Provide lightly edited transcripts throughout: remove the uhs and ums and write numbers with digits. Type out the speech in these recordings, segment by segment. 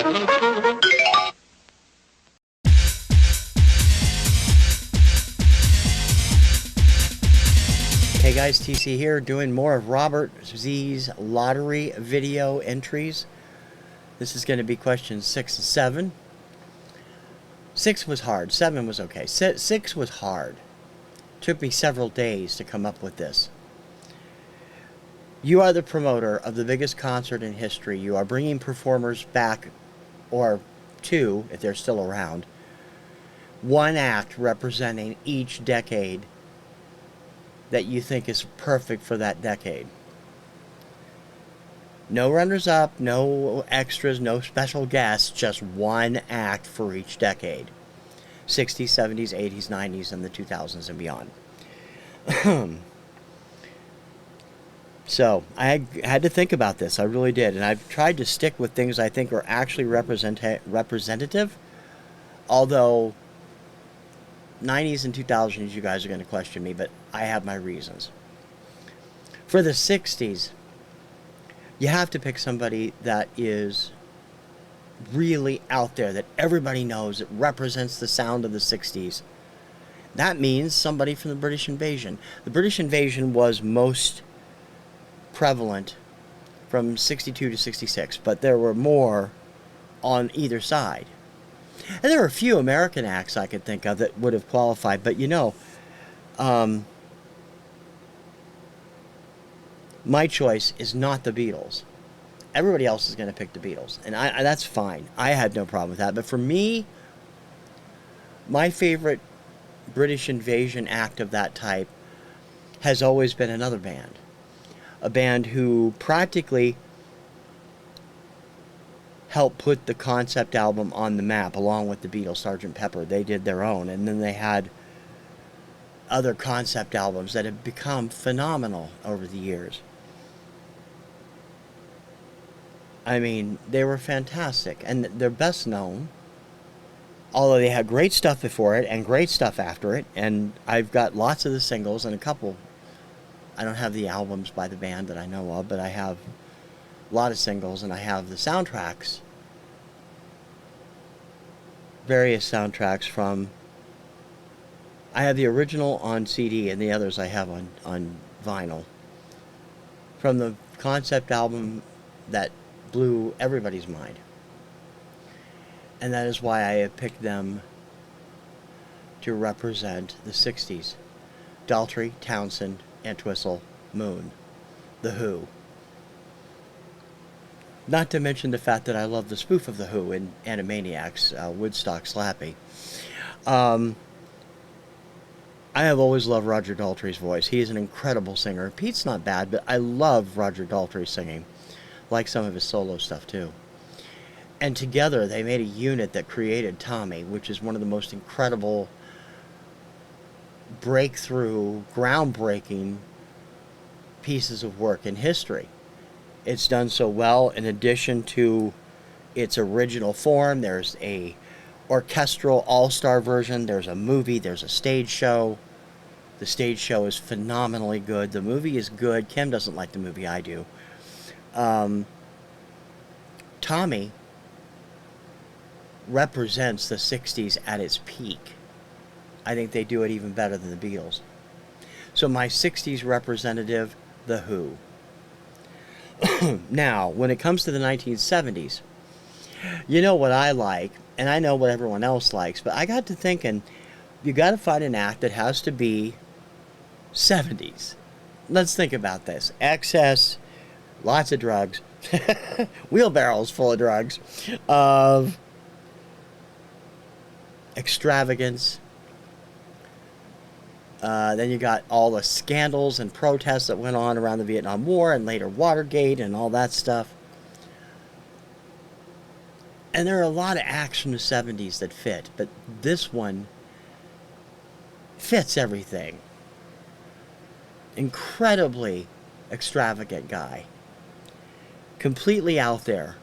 Hey guys, TC here, doing more of Robert Z's lottery video entries. This is going to be questions 6 and 7. 6 was hard, 7 was okay. 6 was hard. Took me several days to come up with this. You are the promoter of the biggest concert in history. You are bringing performers back, or two, if they're still around. One act representing each decade that you think is perfect for that decade. No runners-up, no extras, no special guests, just one act for each decade. 60s, 70s, 80s, 90s, and the 2000s and beyond. So, I had to think about this. I really did. And I've tried to stick with things I think are actually representative. Although 90s and 2000s, you guys are going to question me, but I have my reasons. For the 60s, you have to pick somebody that is really out there, that everybody knows, it represents the sound of the 60s. That means somebody from the British invasion. The British invasion was most prevalent from 62 to 66, but there were more on either side. And there are a few American acts I could think of that would have qualified, but you know, my choice is not the Beatles. Everybody else is going to pick the Beatles, and that's fine. I had no problem with that. But for me, my favorite British invasion act of that type has always been another band. A band who practically helped put the concept album on the map, along with the Beatles, Sgt. Pepper. They did their own, and then they had other concept albums that have become phenomenal over the years. I mean, they were fantastic, and they're best known, although they had great stuff before it and great stuff after it, and I've got lots of the singles and a couple. I don't have the albums by the band that I know of, but I have a lot of singles, and I have the soundtracks, various soundtracks from, I have the original on CD and the others I have on vinyl, from the concept album that blew everybody's mind. And that is why I have picked them to represent the 60s. Daltrey, Townsend, Entwistle, Moon, The Who. Not to mention the fact that I love the spoof of The Who in Animaniacs, Woodstock Slappy. I have always loved Roger Daltrey's voice. He is an incredible singer. Pete's not bad, but I love Roger Daltrey singing. Like some of his solo stuff, too. And together, they made a unit that created Tommy, which is one of the most incredible, breakthrough, groundbreaking pieces of work in history. It's done so well. In addition to its original form, there's a orchestral all-star version, there's a movie, there's a stage show. The stage show is phenomenally good. The movie is good. Kim doesn't like the movie, I do. Tommy represents the 60s at its peak. I think they do it even better than the Beatles. So my 60s representative, The Who. Now, when it comes to the 1970s, you know what I like, and I know what everyone else likes, but I got to thinking, you got to find an act that has to be 70s. Let's think about this. Excess, lots of drugs, wheelbarrows full of drugs, of extravagance. Then you got all the scandals and protests that went on around the Vietnam War and later Watergate and all that stuff. And there are a lot of acts from the 70s that fit, but this one fits everything. Incredibly extravagant guy. Completely out there.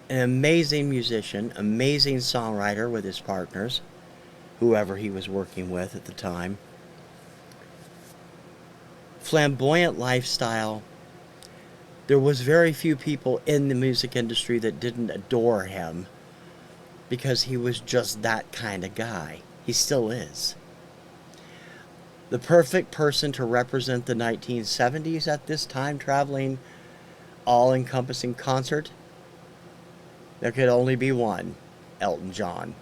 An amazing musician, amazing songwriter with his partners, whoever he was working with at the time. Flamboyant lifestyle, There was very few people in the music industry that didn't adore him because he was just that kind of guy. He still is. The perfect person to represent the 1970s at this time traveling, all-encompassing concert, there could only be one: Elton John.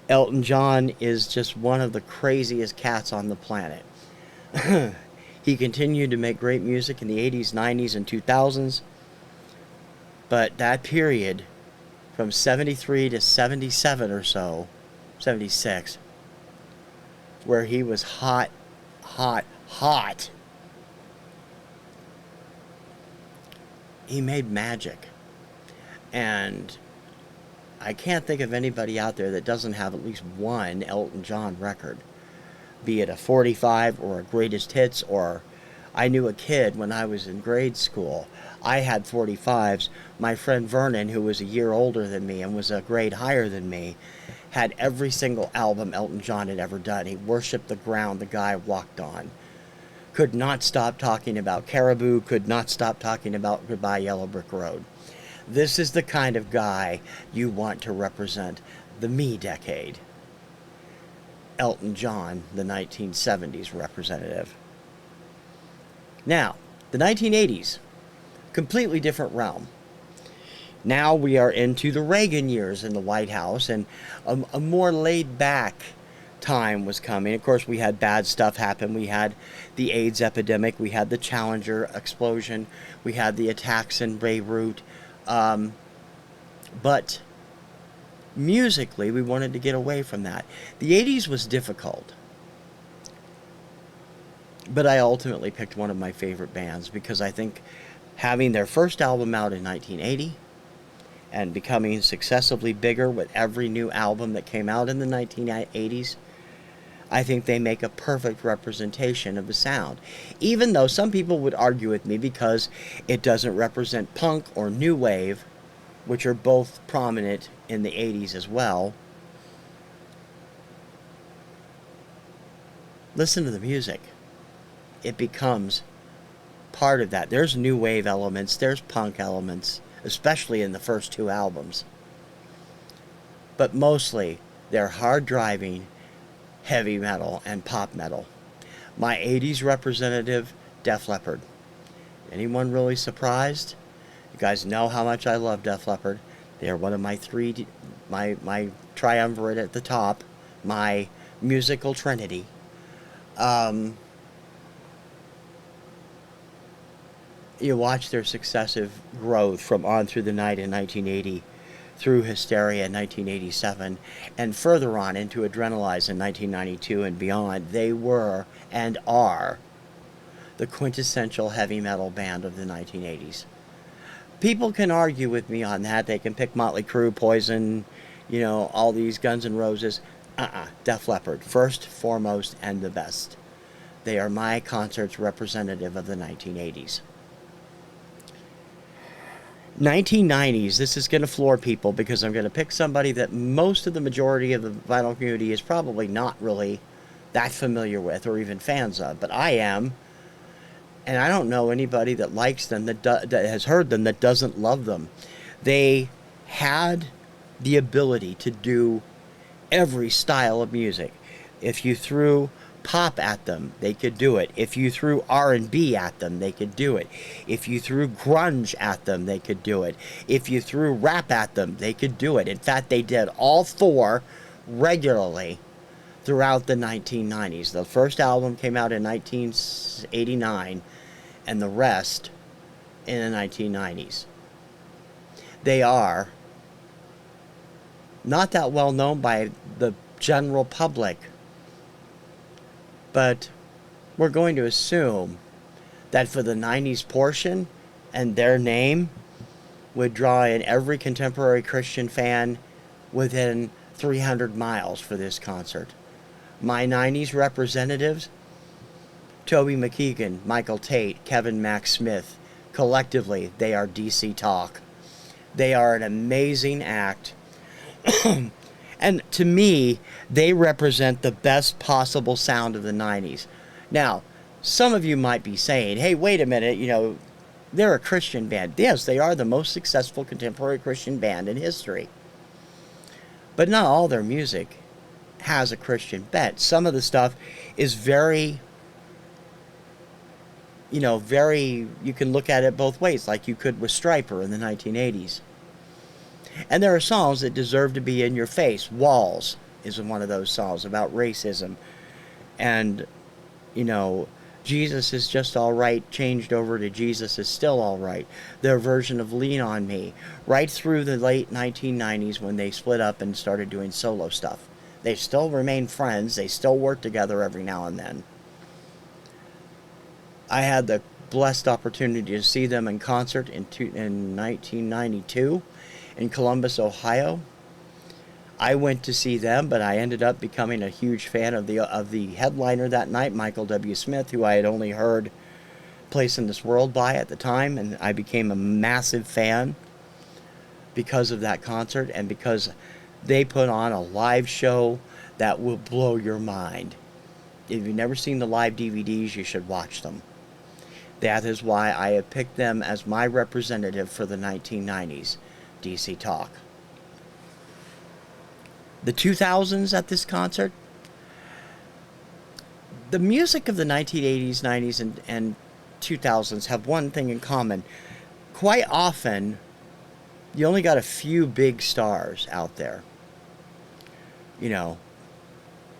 Elton John is just one of the craziest cats on the planet. He continued to make great music in the 80s, 90s, and 2000s. But that period, from 73 to 77 or so, 76, where he was hot, hot, hot, he made magic. And I can't think of anybody out there that doesn't have at least one Elton John record. Be it a 45 or a greatest hits, or I knew a kid when I was in grade school. I had 45s. My friend Vernon, who was a year older than me and was a grade higher than me, had every single album Elton John had ever done. He worshipped the ground the guy walked on. Could not stop talking about Caribou, could not stop talking about Goodbye Yellow Brick Road. This is the kind of guy you want to represent the me decade. Elton John, the 1970s representative. Now, the 1980s, completely different realm. Now we are into the Reagan years in the White House, and a more laid-back time was coming. Of course, we had bad stuff happen. We had the AIDS epidemic. We had the Challenger explosion. We had the attacks in Beirut. But musically, we wanted to get away from that. The 80s was difficult. But I ultimately picked one of my favorite bands because I think having their first album out in 1980 and becoming successively bigger with every new album that came out in the 1980s, I think they make a perfect representation of the sound. Even though some people would argue with me because it doesn't represent punk or new wave, which are both prominent in the 80s as well. Listen to the music. It becomes part of that. There's new wave elements, there's punk elements, especially in the first two albums. But mostly, they're hard driving, heavy metal, and pop metal. My 80s representative, Def Leppard. Anyone really surprised? You guys know how much I love Def Leppard. They are one of my my triumvirate at the top, my musical trinity. You watch their successive growth from On Through the Night in 1980 through Hysteria in 1987 and further on into Adrenalize in 1992 and beyond. They were and are the quintessential heavy metal band of the 1980s. People can argue with me on that. They can pick Motley Crue, Poison, all these Guns N' Roses. Def Leppard, first, foremost, and the best. They are my concert's representative of the 1980s. 1990s, this is going to floor people because I'm going to pick somebody that most of the majority of the vinyl community is probably not really that familiar with or even fans of, but I am. And I don't know anybody that likes them, that has heard them, that doesn't love them. They had the ability to do every style of music. If you threw pop at them, they could do it. If you threw R&B at them, they could do it. If you threw grunge at them, they could do it. If you threw rap at them, they could do it. In fact, they did all four regularly throughout the 1990s. The first album came out in 1989, and the rest in the 1990s. They are not that well known by the general public, but we're going to assume that for the 90s portion, and their name would draw in every contemporary Christian fan within 300 miles for this concert. My 90s representatives: Toby McKeegan, Michael Tate, Kevin Max Smith. Collectively, they are DC Talk. They are an amazing act. And to me, they represent the best possible sound of the 90s. Now, some of you might be saying, hey, wait a minute, They're a Christian band. Yes, they are the most successful contemporary Christian band in history. But not all their music has a Christian bent. Some of the stuff is very, you can look at it both ways, like you could with Stryper in the 1980s. And there are songs that deserve to be in your face. Walls is one of those songs about racism. And, Jesus is just all right changed over to Jesus is still all right. Their version of Lean on Me, right through the late 1990s when they split up and started doing solo stuff. They still remain friends. They still work together every now and then. I had the blessed opportunity to see them in concert in 1992 in Columbus, Ohio. I went to see them, but I ended up becoming a huge fan of the headliner that night, Michael W. Smith, who I had only heard Place in This World by at the time, and I became a massive fan because of that concert and because they put on a live show that will blow your mind. If you've never seen the live DVDs, you should watch them. That is why I have picked them as my representative for the 1990s, DC Talk. The 2000s at this concert, the music of the 1980s, 90s, and 2000s have one thing in common. Quite often, you only got a few big stars out there. In the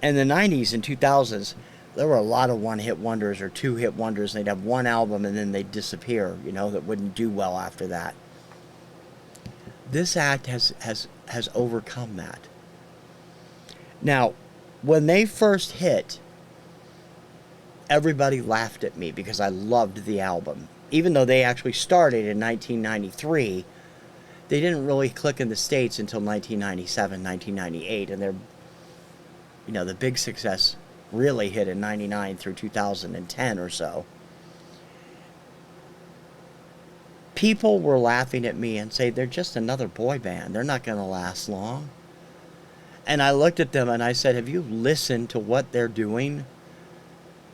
90s and 2000s, there were a lot of one-hit wonders or two-hit wonders. They'd have one album and then they'd disappear, that wouldn't do well after that. This act has overcome that. Now, when they first hit, everybody laughed at me because I loved the album. Even though they actually started in 1993, they didn't really click in the States until 1997, 1998, and the big success really hit in 99 through 2010 or so. People were laughing at me and say, they're just another boy band. They're not going to last long. And I looked at them and I said, have you listened to what they're doing?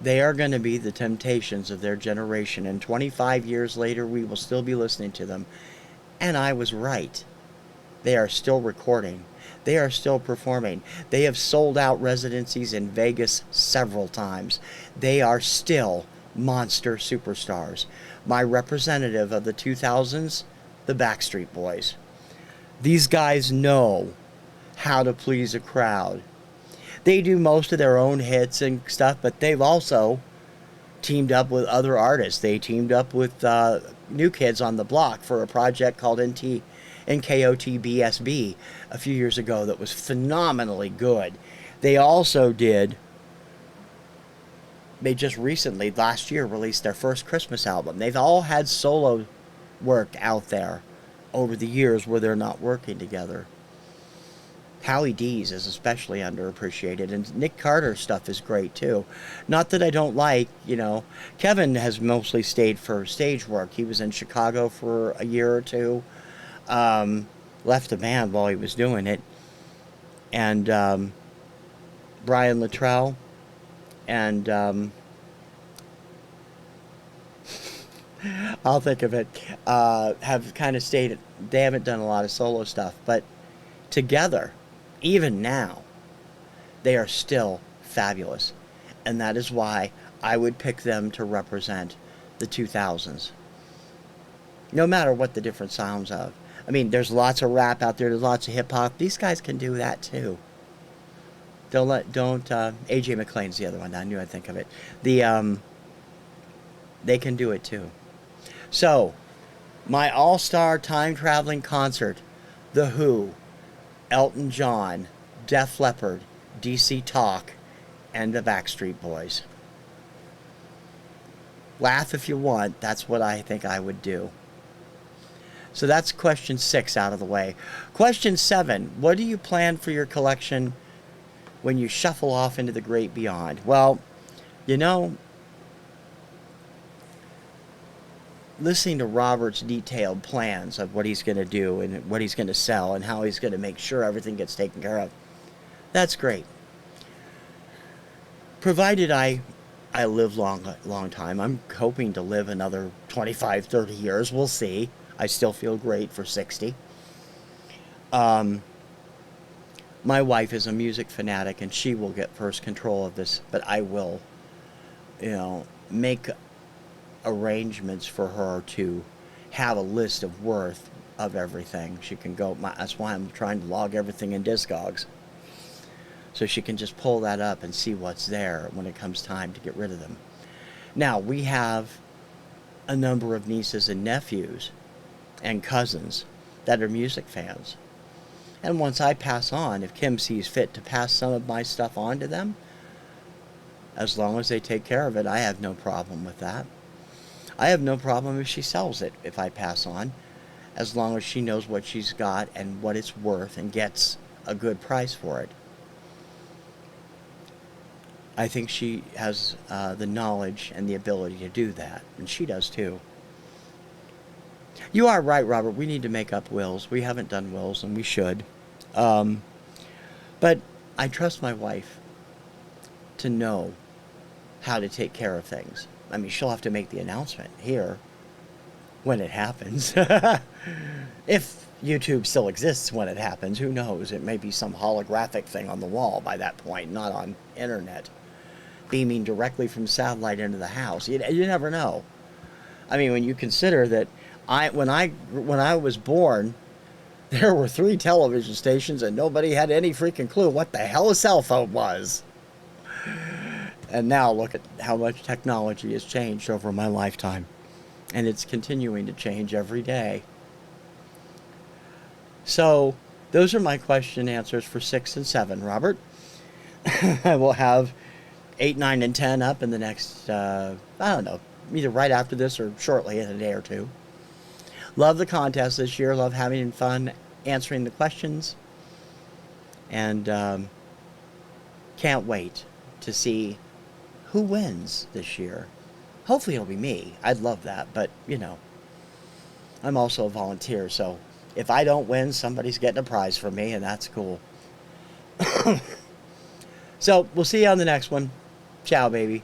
They are going to be the Temptations of their generation. And 25 years later, we will still be listening to them. And I was right. They are still recording. They are still performing. They have sold out residencies in Vegas several times. They are still monster superstars. My representative of the 2000s, the Backstreet Boys. These guys know how to please a crowd. They do most of their own hits and stuff, but they've also teamed up with other artists. They teamed up with New Kids on the Block for a project called NKOTBSB a few years ago that was phenomenally good. They just recently, last year, released their first Christmas album. They've all had solo work out there over the years where they're not working together. Howie D's is especially underappreciated, and Nick Carter's stuff is great too. Not that I don't like, Kevin has mostly stayed for stage work. He was in Chicago for a year or two, left the band while he was doing it, and Brian Luttrell, and I'll think of it, have kind of stayed. They haven't done a lot of solo stuff, but together, even now, they are still fabulous. And that is why I would pick them to represent the 2000s. No matter what the different sounds of. I mean, there's lots of rap out there, there's lots of hip-hop. These guys can do that too. AJ McLean's the other one. I knew I'd think of it. They can do it too. So, my all-star time-traveling concert, The Who, Elton John, Def Leppard, DC Talk, and the Backstreet Boys. Laugh if you want. That's what I think I would do. So that's question 6 out of the way. Question 7. What do you plan for your collection when you shuffle off into the great beyond? Well, listening to Robert's detailed plans of what he's going to do and what he's going to sell and how he's going to make sure everything gets taken care of, that's great. Provided I I live long time. I'm hoping to live another 25, 30 years. We'll see. I still feel great for 60. Um, my wife is a music fanatic and she will get first control of this, but I will, make arrangements for her to have a list of worth of everything. She can go, that's why I'm trying to log everything in Discogs. So she can just pull that up and see what's there when it comes time to get rid of them. Now, we have a number of nieces and nephews and cousins that are music fans. And once I pass on, if Kim sees fit to pass some of my stuff on to them, as long as they take care of it, I have no problem with that. I have no problem if she sells it if I pass on, as long as she knows what she's got and what it's worth and gets a good price for it. I think she has the knowledge and the ability to do that, and she does too. You are right, Robert. We need to make up wills. We haven't done wills, and we should. But I trust my wife to know how to take care of things. I mean, she'll have to make the announcement here when it happens. If YouTube still exists when it happens, who knows? It may be some holographic thing on the wall by that point, not on internet, beaming directly from satellite into the house. You never know. I mean, when you consider that when I was born, there were 3 television stations and nobody had any freaking clue what the hell a cell phone was. And now look at how much technology has changed over my lifetime. And it's continuing to change every day. So, those are my question and answers for 6 and 7, Robert. I will have 8, 9, and 10 up in the next, I don't know, either right after this or shortly in a day or two. Love the contest this year. Love having fun answering the questions. And can't wait to see who wins this year. Hopefully it'll be me. I'd love that. But, I'm also a volunteer. So if I don't win, somebody's getting a prize from me. And that's cool. So we'll see you on the next one. Ciao, baby.